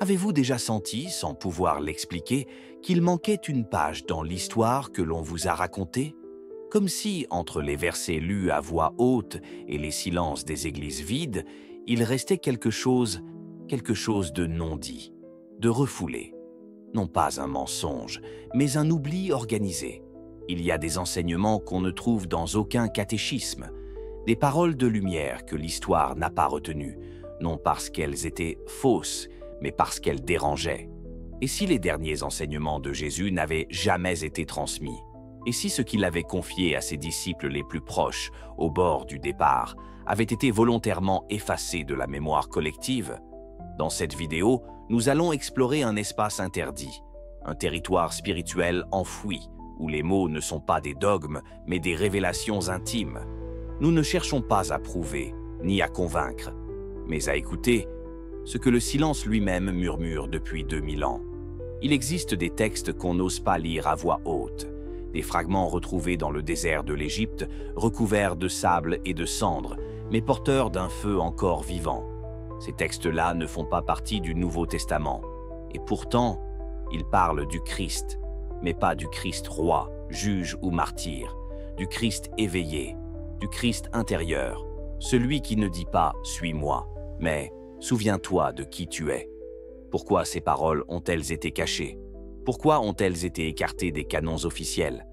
Avez-vous déjà senti, sans pouvoir l'expliquer, qu'il manquait une page dans l'histoire que l'on vous a racontée? Comme si, entre les versets lus à voix haute et les silences des églises vides, il restait quelque chose de non dit, de refoulé. Non pas un mensonge, mais un oubli organisé. Il y a des enseignements qu'on ne trouve dans aucun catéchisme, des paroles de lumière que l'histoire n'a pas retenues, non parce qu'elles étaient fausses, mais parce qu'elles dérangeaient. Et si les derniers enseignements de Jésus n'avaient jamais été transmis? Et si ce qu'il avait confié à ses disciples les plus proches, au bord du départ, avait été volontairement effacé de la mémoire collective? Dans cette vidéo, nous allons explorer un espace interdit, un territoire spirituel enfoui, où les mots ne sont pas des dogmes, mais des révélations intimes. Nous ne cherchons pas à prouver, ni à convaincre, mais à écouter ce que le silence lui-même murmure depuis 2000 ans. Il existe des textes qu'on n'ose pas lire à voix haute, des fragments retrouvés dans le désert de l'Égypte, recouverts de sable et de cendres, mais porteurs d'un feu encore vivant. Ces textes-là ne font pas partie du Nouveau Testament, et pourtant, ils parlent du Christ, mais pas du Christ roi, juge ou martyr, du Christ éveillé, du Christ intérieur, celui qui ne dit pas « suis-moi », mais « souviens-toi de qui tu es ». Pourquoi ces paroles ont-elles été cachées? Pourquoi ont-elles été écartées des canons officiels?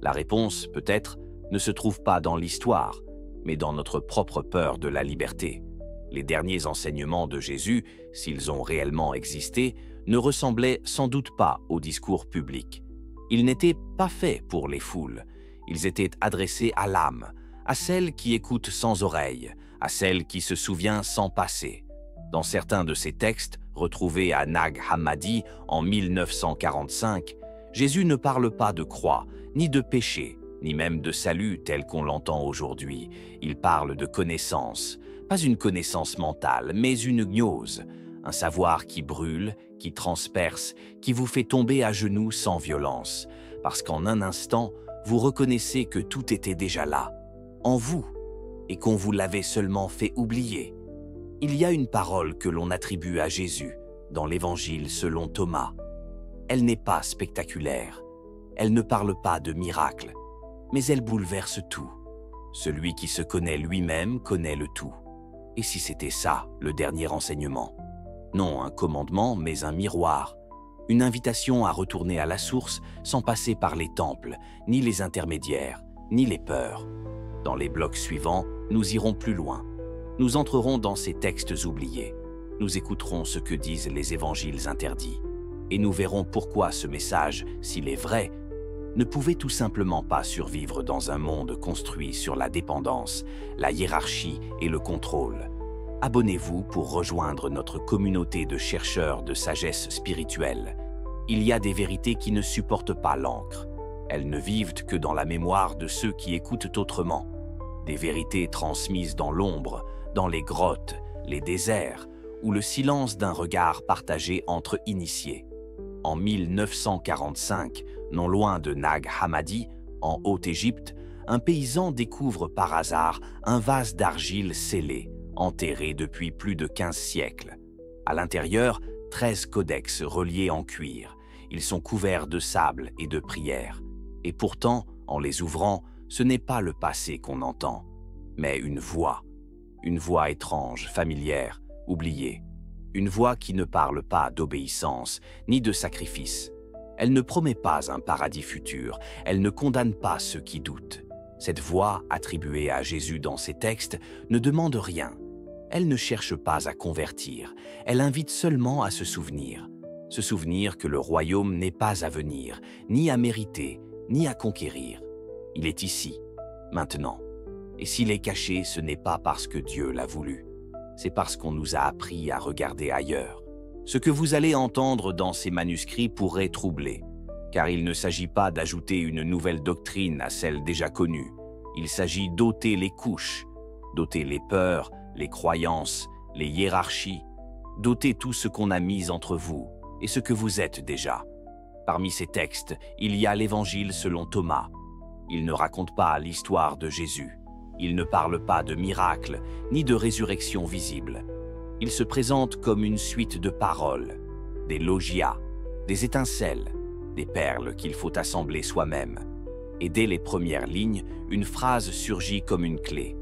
La réponse, peut-être, ne se trouve pas dans l'histoire, mais dans notre propre peur de la liberté. Les derniers enseignements de Jésus, s'ils ont réellement existé, ne ressemblaient sans doute pas au discours public. Ils n'étaient pas faits pour les foules. Ils étaient adressés à l'âme, à celle qui écoute sans oreille, à celle qui se souvient sans passé. Dans certains de ces textes, retrouvés à Nag Hammadi en 1945, Jésus ne parle pas de croix, ni de péché, ni même de salut tel qu'on l'entend aujourd'hui. Il parle de connaissance, pas une connaissance mentale, mais une gnose, un savoir qui brûle, qui transperce, qui vous fait tomber à genoux sans violence, parce qu'en un instant, vous reconnaissez que tout était déjà là, en vous, et qu'on vous l'avait seulement fait oublier. Il y a une parole que l'on attribue à Jésus dans l'Évangile selon Thomas. Elle n'est pas spectaculaire, elle ne parle pas de miracle, mais elle bouleverse tout. Celui qui se connaît lui-même connaît le tout. Et si c'était ça, le dernier enseignement? Non un commandement, mais un miroir, une invitation à retourner à la source sans passer par les temples, ni les intermédiaires, ni les peurs. Dans les blocs suivants, nous irons plus loin. Nous entrerons dans ces textes oubliés. Nous écouterons ce que disent les évangiles interdits. Et nous verrons pourquoi ce message, s'il est vrai, ne pouvait tout simplement pas survivre dans un monde construit sur la dépendance, la hiérarchie et le contrôle. Abonnez-vous pour rejoindre notre communauté de chercheurs de sagesse spirituelle. Il y a des vérités qui ne supportent pas l'encre. Elles ne vivent que dans la mémoire de ceux qui écoutent autrement. Des vérités transmises dans l'ombre, dans les grottes, les déserts, ou le silence d'un regard partagé entre initiés. En 1945, non loin de Nag Hammadi, en Haute-Égypte, un paysan découvre par hasard un vase d'argile scellé, enterré depuis plus de 15 siècles. À l'intérieur, 13 codex reliés en cuir. Ils sont couverts de sable et de prières. Et pourtant, en les ouvrant, ce n'est pas le passé qu'on entend, mais une voix étrange, familière, oubliée. Une voix qui ne parle pas d'obéissance, ni de sacrifice. Elle ne promet pas un paradis futur, elle ne condamne pas ceux qui doutent. Cette voix, attribuée à Jésus dans ces textes, ne demande rien. Elle ne cherche pas à convertir, elle invite seulement à se souvenir que le royaume n'est pas à venir, ni à mériter, ni à conquérir. Il est ici, maintenant. Et s'il est caché, ce n'est pas parce que Dieu l'a voulu. C'est parce qu'on nous a appris à regarder ailleurs. Ce que vous allez entendre dans ces manuscrits pourrait troubler, car il ne s'agit pas d'ajouter une nouvelle doctrine à celle déjà connue. Il s'agit d'ôter les couches, d'ôter les peurs, les croyances, les hiérarchies, d'ôter tout ce qu'on a mis entre vous et ce que vous êtes déjà. Parmi ces textes, il y a l'Évangile selon Thomas. Il ne raconte pas l'histoire de Jésus. Il ne parle pas de miracles, ni de résurrection visible. Il se présente comme une suite de paroles, des logias, des étincelles, des perles qu'il faut assembler soi-même. Et dès les premières lignes, une phrase surgit comme une clé.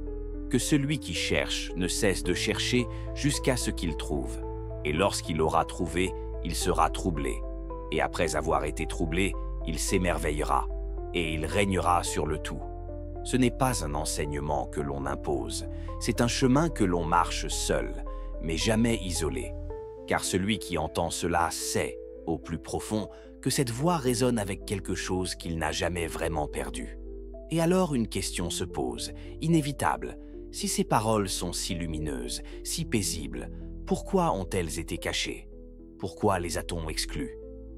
Que celui qui cherche ne cesse de chercher jusqu'à ce qu'il trouve. Et lorsqu'il aura trouvé, il sera troublé. Et après avoir été troublé, il s'émerveillera, et il régnera sur le tout. Ce n'est pas un enseignement que l'on impose, c'est un chemin que l'on marche seul, mais jamais isolé. Car celui qui entend cela sait, au plus profond, que cette voix résonne avec quelque chose qu'il n'a jamais vraiment perdu. Et alors une question se pose, inévitable. Si ces paroles sont si lumineuses, si paisibles, pourquoi ont-elles été cachées? Pourquoi les a-t-on exclues?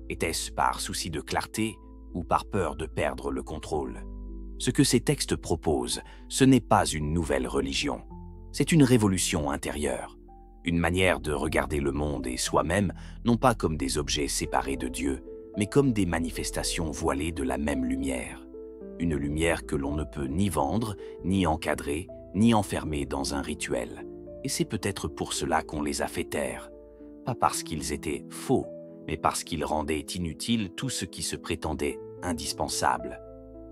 Était-ce par souci de clarté ou par peur de perdre le contrôle? Ce que ces textes proposent, ce n'est pas une nouvelle religion. C'est une révolution intérieure, une manière de regarder le monde et soi-même, non pas comme des objets séparés de Dieu, mais comme des manifestations voilées de la même lumière. Une lumière que l'on ne peut ni vendre, ni encadrer, ni enfermer dans un rituel. Et c'est peut-être pour cela qu'on les a fait taire. Pas parce qu'ils étaient faux, mais parce qu'ils rendaient inutile tout ce qui se prétendait indispensable.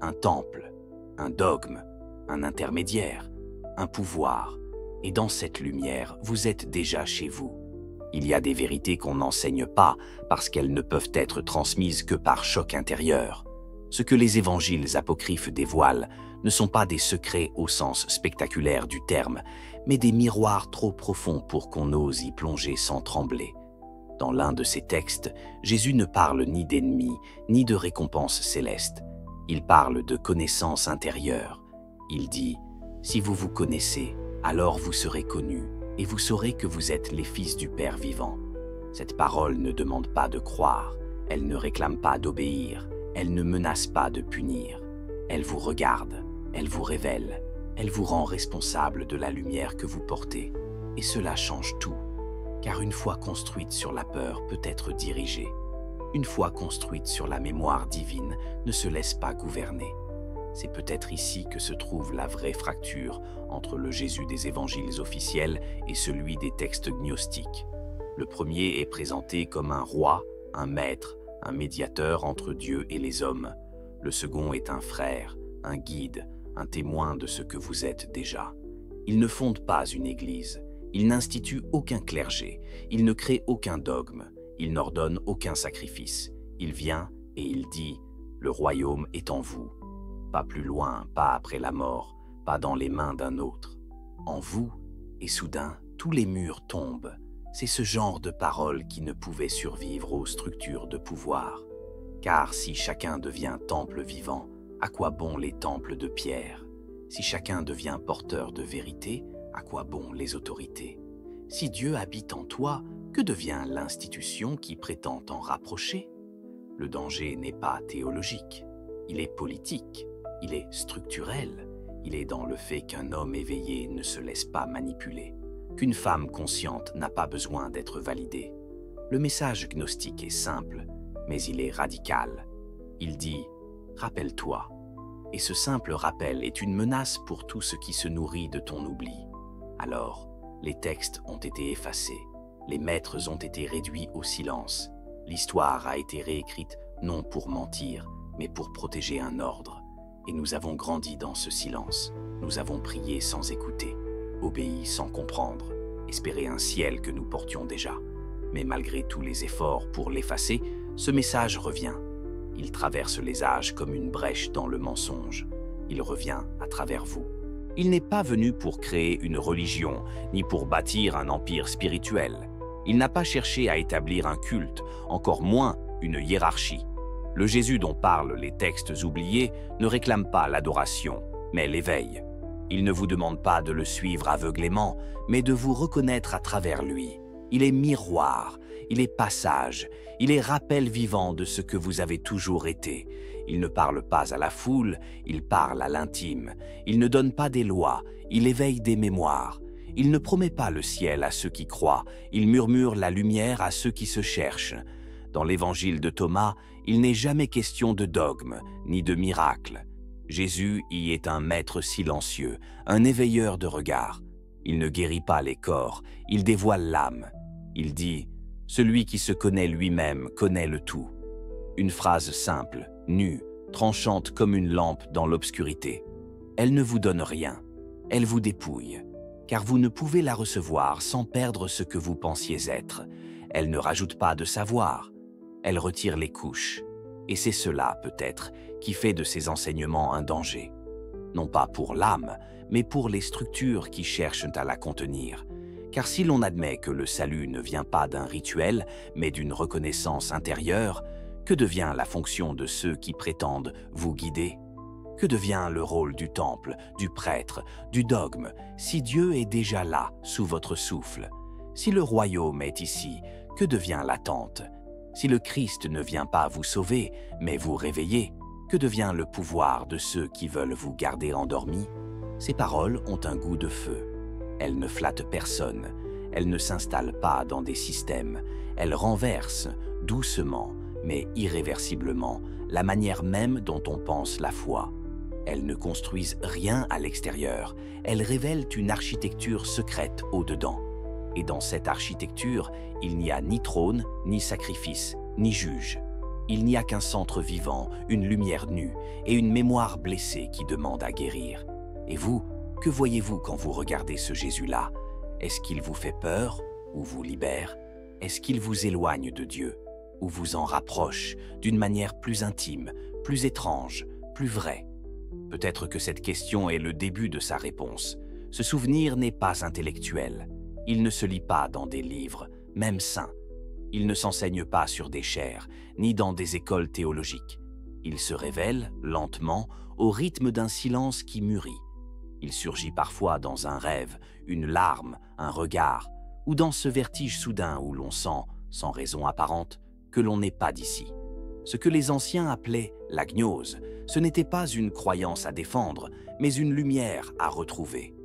Un temple, un dogme, un intermédiaire, un pouvoir. Et dans cette lumière, vous êtes déjà chez vous. Il y a des vérités qu'on n'enseigne pas parce qu'elles ne peuvent être transmises que par choc intérieur. Ce que les évangiles apocryphes dévoilent ne sont pas des secrets au sens spectaculaire du terme, mais des miroirs trop profonds pour qu'on ose y plonger sans trembler. Dans l'un de ces textes, Jésus ne parle ni d'ennemis, ni de récompenses célestes. Il parle de connaissance intérieure. Il dit « Si vous vous connaissez, alors vous serez connus, et vous saurez que vous êtes les fils du Père vivant. » Cette parole ne demande pas de croire, elle ne réclame pas d'obéir, elle ne menace pas de punir. Elle vous regarde, elle vous révèle, elle vous rend responsable de la lumière que vous portez. Et cela change tout, car une foi construite sur la peur peut être dirigée. Une foi construite sur la mémoire divine ne se laisse pas gouverner. C'est peut-être ici que se trouve la vraie fracture entre le Jésus des évangiles officiels et celui des textes gnostiques. Le premier est présenté comme un roi, un maître, un médiateur entre Dieu et les hommes. Le second est un frère, un guide, un témoin de ce que vous êtes déjà. Il ne fonde pas une église, il n'institue aucun clergé, il ne crée aucun dogme, il n'ordonne aucun sacrifice. Il vient et il dit « Le royaume est en vous ». Pas plus loin, pas après la mort, pas dans les mains d'un autre. En vous, et soudain, tous les murs tombent. C'est ce genre de paroles qui ne pouvait survivre aux structures de pouvoir. Car si chacun devient temple vivant, à quoi bon les temples de pierre? Si chacun devient porteur de vérité, à quoi bon les autorités? Si Dieu habite en toi, que devient l'institution qui prétend t'en rapprocher? Le danger n'est pas théologique, il est politique, il est structurel, il est dans le fait qu'un homme éveillé ne se laisse pas manipuler, qu'une femme consciente n'a pas besoin d'être validée. Le message gnostique est simple, mais il est radical. Il dit « Rappelle-toi ». Et ce simple rappel est une menace pour tout ce qui se nourrit de ton oubli. Alors, les textes ont été effacés, les maîtres ont été réduits au silence. L'histoire a été réécrite non pour mentir, mais pour protéger un ordre. Et nous avons grandi dans ce silence. Nous avons prié sans écouter, obéi sans comprendre, espéré un ciel que nous portions déjà. Mais malgré tous les efforts pour l'effacer, ce message revient. Il traverse les âges comme une brèche dans le mensonge. Il revient à travers vous. Il n'est pas venu pour créer une religion, ni pour bâtir un empire spirituel. Il n'a pas cherché à établir un culte, encore moins une hiérarchie. Le Jésus dont parlent les textes oubliés ne réclame pas l'adoration, mais l'éveil. Il ne vous demande pas de le suivre aveuglément, mais de vous reconnaître à travers lui. Il est miroir, il est passage, il est rappel vivant de ce que vous avez toujours été. Il ne parle pas à la foule, il parle à l'intime. Il ne donne pas des lois, il éveille des mémoires. Il ne promet pas le ciel à ceux qui croient, il murmure la lumière à ceux qui se cherchent. Dans l'évangile de Thomas, il n'est jamais question de dogme, ni de miracle. Jésus y est un maître silencieux, un éveilleur de regard. Il ne guérit pas les corps, il dévoile l'âme. Il dit « Celui qui se connaît lui-même connaît le tout. Une phrase simple, nue, tranchante comme une lampe dans l'obscurité. Elle ne vous donne rien, elle vous dépouille, car vous ne pouvez la recevoir sans perdre ce que vous pensiez être. Elle ne rajoute pas de savoir, elle retire les couches. Et c'est cela, peut-être, qui fait de ces enseignements un danger. Non pas pour l'âme, mais pour les structures qui cherchent à la contenir. Car si l'on admet que le salut ne vient pas d'un rituel, mais d'une reconnaissance intérieure, que devient la fonction de ceux qui prétendent vous guider? Que devient le rôle du temple, du prêtre, du dogme, si Dieu est déjà là, sous votre souffle? Si le royaume est ici, que devient l'attente? Si le Christ ne vient pas vous sauver, mais vous réveiller, que devient le pouvoir de ceux qui veulent vous garder endormis? Ces paroles ont un goût de feu. Elles ne flattent personne, elles ne s'installent pas dans des systèmes, elles renversent, doucement, mais irréversiblement, la manière même dont on pense la foi. Elles ne construisent rien à l'extérieur, elles révèlent une architecture secrète au-dedans. Et dans cette architecture, il n'y a ni trône, ni sacrifice, ni juge. Il n'y a qu'un centre vivant, une lumière nue et une mémoire blessée qui demande à guérir. Et vous, que voyez-vous quand vous regardez ce Jésus-là? Est-ce qu'il vous fait peur ou vous libère? Est-ce qu'il vous éloigne de Dieu ou vous en rapproche d'une manière plus intime, plus étrange, plus vraie? Peut-être que cette question est le début de sa réponse. Ce souvenir n'est pas intellectuel. Il ne se lit pas dans des livres, même saints. Il ne s'enseigne pas sur des chaires, ni dans des écoles théologiques. Il se révèle, lentement, au rythme d'un silence qui mûrit. Il surgit parfois dans un rêve, une larme, un regard, ou dans ce vertige soudain où l'on sent, sans raison apparente, que l'on n'est pas d'ici. Ce que les anciens appelaient la gnose, ce n'était pas une croyance à défendre, mais une lumière à retrouver.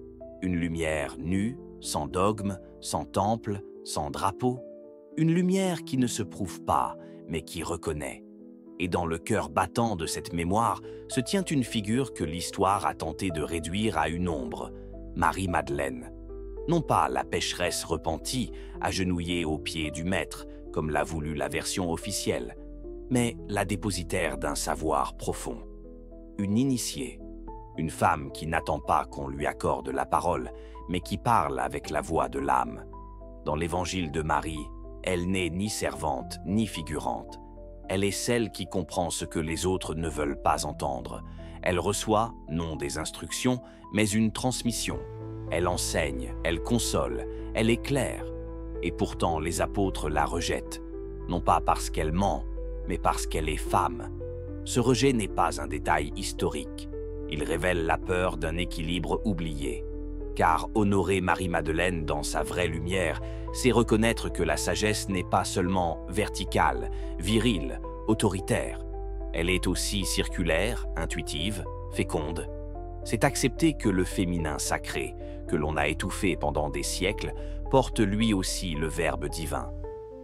Une lumière nue, sans dogme, sans temple, sans drapeau. Une lumière qui ne se prouve pas, mais qui reconnaît. Et dans le cœur battant de cette mémoire se tient une figure que l'histoire a tenté de réduire à une ombre, Marie-Madeleine. Non pas la pécheresse repentie, agenouillée aux pieds du maître, comme l'a voulu la version officielle, mais la dépositaire d'un savoir profond. Une initiée, une femme qui n'attend pas qu'on lui accorde la parole, mais qui parle avec la voix de l'âme. Dans l'évangile de Marie, elle n'est ni servante ni figurante. Elle est celle qui comprend ce que les autres ne veulent pas entendre. Elle reçoit, non des instructions, mais une transmission. Elle enseigne, elle console, elle éclaire. Et pourtant, les apôtres la rejettent, non pas parce qu'elle ment, mais parce qu'elle est femme. Ce rejet n'est pas un détail historique. Il révèle la peur d'un équilibre oublié. Car honorer Marie-Madeleine dans sa vraie lumière, c'est reconnaître que la sagesse n'est pas seulement verticale, virile, autoritaire. Elle est aussi circulaire, intuitive, féconde. C'est accepter que le féminin sacré, que l'on a étouffé pendant des siècles, porte lui aussi le Verbe divin.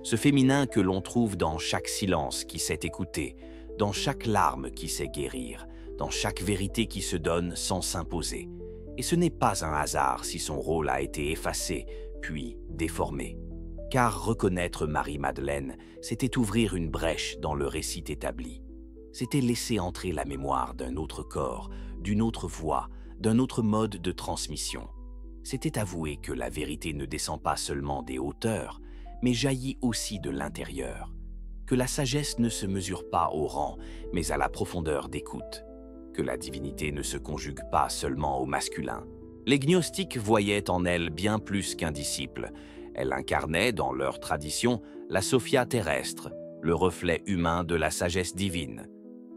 Ce féminin que l'on trouve dans chaque silence qui sait écouter, dans chaque larme qui sait guérir, dans chaque vérité qui se donne sans s'imposer. Et ce n'est pas un hasard si son rôle a été effacé, puis déformé. Car reconnaître Marie-Madeleine, c'était ouvrir une brèche dans le récit établi. C'était laisser entrer la mémoire d'un autre corps, d'une autre voix, d'un autre mode de transmission. C'était avouer que la vérité ne descend pas seulement des hauteurs, mais jaillit aussi de l'intérieur. Que la sagesse ne se mesure pas au rang, mais à la profondeur d'écoute. Que la divinité ne se conjugue pas seulement au masculin. Les gnostiques voyaient en elle bien plus qu'un disciple. Elle incarnait, dans leur tradition, la Sophia terrestre, le reflet humain de la sagesse divine.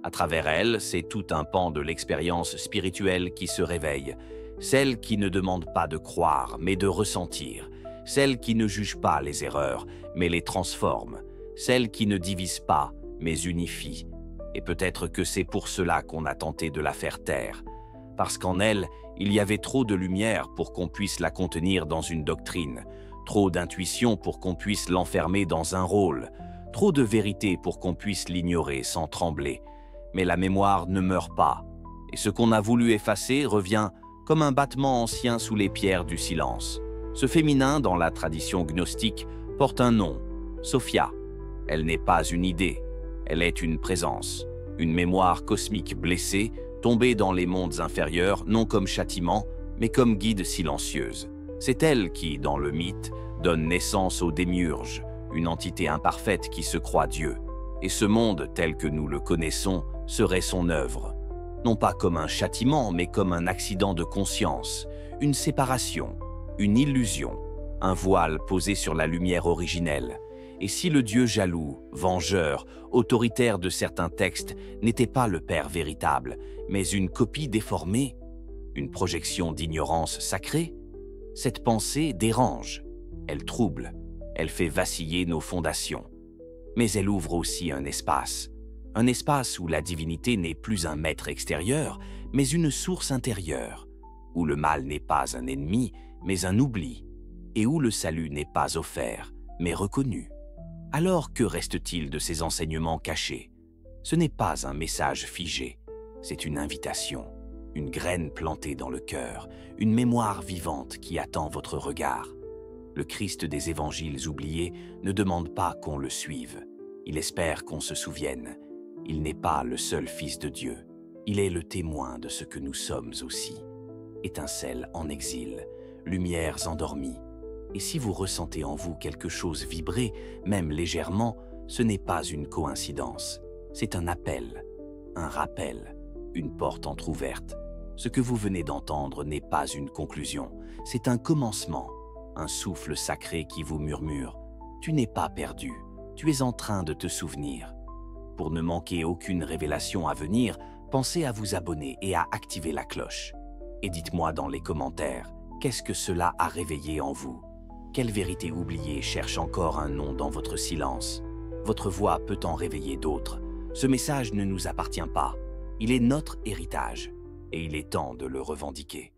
À travers elle, c'est tout un pan de l'expérience spirituelle qui se réveille, celle qui ne demande pas de croire, mais de ressentir, celle qui ne juge pas les erreurs, mais les transforme, celle qui ne divise pas, mais unifie. Et peut-être que c'est pour cela qu'on a tenté de la faire taire, parce qu'en elle, il y avait trop de lumière pour qu'on puisse la contenir dans une doctrine, trop d'intuition pour qu'on puisse l'enfermer dans un rôle, trop de vérité pour qu'on puisse l'ignorer sans trembler. Mais la mémoire ne meurt pas, et ce qu'on a voulu effacer revient comme un battement ancien sous les pierres du silence. Ce féminin, dans la tradition gnostique, porte un nom. Sophia. Elle n'est pas une idée, elle est une présence, une mémoire cosmique blessée, tombée dans les mondes inférieurs, non comme châtiment, mais comme guide silencieuse. C'est elle qui, dans le mythe, donne naissance au démiurge, une entité imparfaite qui se croit Dieu. Et ce monde, tel que nous le connaissons, serait son œuvre. Non pas comme un châtiment, mais comme un accident de conscience, une séparation, une illusion, un voile posé sur la lumière originelle. Et si le Dieu jaloux, vengeur, autoritaire de certains textes n'était pas le Père véritable, mais une copie déformée, une projection d'ignorance sacrée, cette pensée dérange, elle trouble, elle fait vaciller nos fondations. Mais elle ouvre aussi un espace où la divinité n'est plus un maître extérieur, mais une source intérieure, où le mal n'est pas un ennemi, mais un oubli, et où le salut n'est pas offert, mais reconnu. Alors que reste-t-il de ces enseignements cachés? Ce n'est pas un message figé, c'est une invitation, une graine plantée dans le cœur, une mémoire vivante qui attend votre regard. Le Christ des évangiles oubliés ne demande pas qu'on le suive, il espère qu'on se souvienne. Il n'est pas le seul Fils de Dieu, il est le témoin de ce que nous sommes aussi. Étincelles en exil, lumières endormies. Et si vous ressentez en vous quelque chose vibrer, même légèrement, ce n'est pas une coïncidence. C'est un appel, un rappel, une porte entr'ouverte. Ce que vous venez d'entendre n'est pas une conclusion, c'est un commencement, un souffle sacré qui vous murmure. Tu n'es pas perdu, tu es en train de te souvenir. Pour ne manquer aucune révélation à venir, pensez à vous abonner et à activer la cloche. Et dites-moi dans les commentaires, qu'est-ce que cela a réveillé en vous? Quelle vérité oubliée cherche encore un nom dans votre silence? Votre voix peut en réveiller d'autres. Ce message ne nous appartient pas. Il est notre héritage et il est temps de le revendiquer.